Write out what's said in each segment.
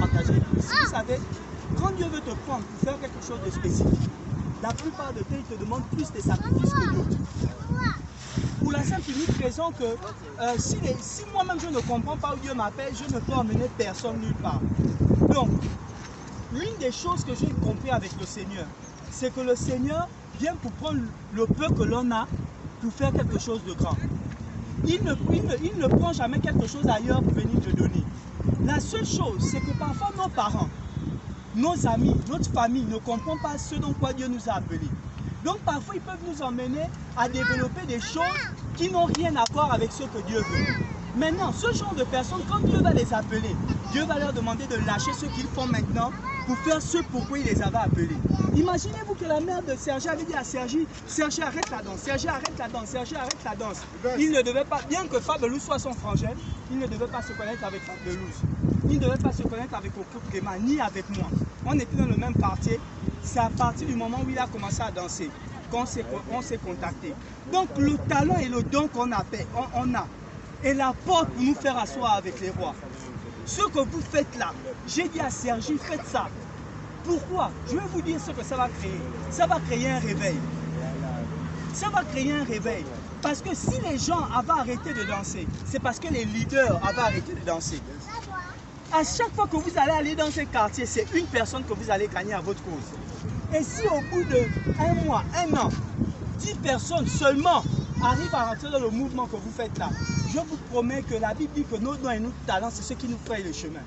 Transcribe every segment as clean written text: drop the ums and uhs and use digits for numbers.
partager. Si vous savez, quand Dieu veut te prendre pour faire quelque chose de spécifique, la plupart de temps, il te demande plus de sacrifices que d'autres. Pour la simple et unique raison que si moi-même je ne comprends pas où Dieu m'appelle, je ne peux emmener personne nulle part. Donc, l'une des choses que j'ai compris avec le Seigneur, c'est que le Seigneur vient pour prendre le peu que l'on a pour faire quelque chose de grand. Il ne prend jamais quelque chose ailleurs pour venir te donner. La seule chose, c'est que parfois nos parents, nos amis, notre famille ne comprennent pas ce dont quoi Dieu nous a appelés. Donc parfois ils peuvent nous emmener à développer des choses qui n'ont rien à voir avec ce que Dieu veut. Maintenant, ce genre de personnes, quand Dieu va les appeler, Dieu va leur demander de lâcher ce qu'ils font maintenant pour faire ce pourquoi il les avait appelés. Imaginez-vous que la mère de Serge avait dit à Sergi, Sergi arrête la danse, Sergi arrête la danse, Sergi arrête la danse. Il ne devait pas, bien que Fabelouz soit son frangin, il ne devait pas se connaître avec Fabelouz. Il ne devait pas se connaître avec Coco Clément, ni avec moi. On était dans le même quartier. C'est à partir du moment où il a commencé à danser qu'on s'est contacté. Donc le talent et le don qu'on a, est la porte pour nous faire asseoir avec les rois. Ce que vous faites là, j'ai dit à Sergi, faites ça. Pourquoi? Je vais vous dire ce que ça va créer. Ça va créer un réveil. Ça va créer un réveil. Parce que si les gens avaient arrêté de danser, c'est parce que les leaders avaient arrêté de danser. À chaque fois que vous allez aller dans ces quartiers, c'est une personne que vous allez gagner à votre cause. Et si au bout d'un mois, un an, 10 personnes seulement arrivent à rentrer dans le mouvement que vous faites là, je vous promets que la Bible dit que nos dons et nos talents, c'est ce qui nous fraye le chemin.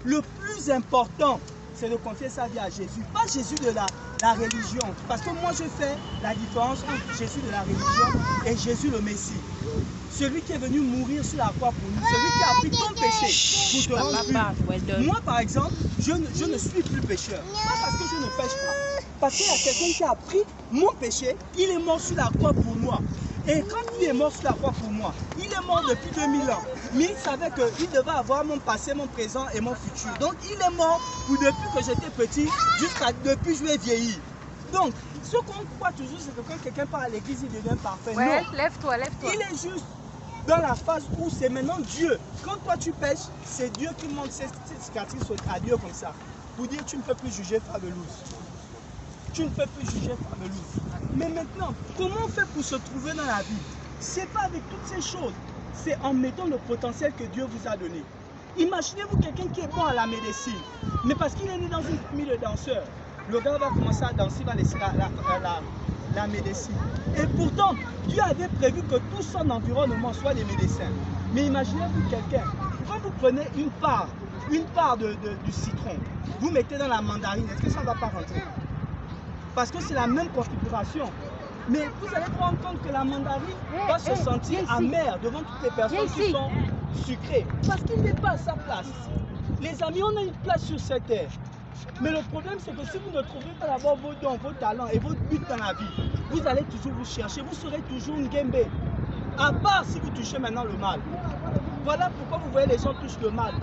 Le plus important, c'est de confier sa vie à Jésus. Pas Jésus de la religion. Parce que moi, je fais la différence entre Jésus de la religion et Jésus le Messie. Celui qui est venu mourir sur la croix pour nous. Celui qui a pris ton péché pour te rendre pur. Moi, par exemple, je ne suis plus pécheur. Pas parce que je ne pêche pas. Parce qu'il y a quelqu'un qui a pris mon péché. Il est mort sur la croix pour moi. Et quand il est mort sur la croix pour moi, il est mort depuis 2000 ans. Mais il savait qu'il devait avoir mon passé, mon présent et mon futur. Donc il est mort pour depuis que j'étais petit jusqu'à depuis que je vais vieillir. Donc, ce qu'on croit toujours, c'est que quand quelqu'un part à l'église, il devient parfait. Ouais, non. lève-toi, lève-toi. Il est juste dans la phase où c'est maintenant Dieu. Quand toi tu pêches, c'est Dieu qui montre cette cicatrice à Dieu comme ça. Pour dire tu ne peux plus juger Fabelouz. Tu ne peux plus juger Fabelouz. Mais maintenant, comment on fait pour se trouver dans la vie? C'est pas avec toutes ces choses. C'est en mettant le potentiel que Dieu vous a donné. Imaginez-vous quelqu'un qui est bon à la médecine. Mais parce qu'il est né dans une famille de danseurs, le gars va commencer à danser, il va laisser la médecine. Et pourtant, Dieu avait prévu que tout son environnement soit des médecins. Mais imaginez-vous quelqu'un, quand vous prenez une part du citron, vous mettez dans la mandarine, est-ce que ça ne va pas rentrer? Parce que c'est la même configuration. Mais vous allez vous rendre compte que la mandarine va se sentir amère devant toutes les personnes qui sont sucrées. Parce qu'il n'est pas à sa place. Les amis, on a une place sur cette terre. Mais le problème, c'est que si vous ne trouvez pas d'abord vos dons, vos talents et votre but dans la vie, vous allez toujours vous chercher, vous serez toujours une gembe. À part si vous touchez maintenant le mal. Voilà pourquoi vous voyez les gens touchent le mal.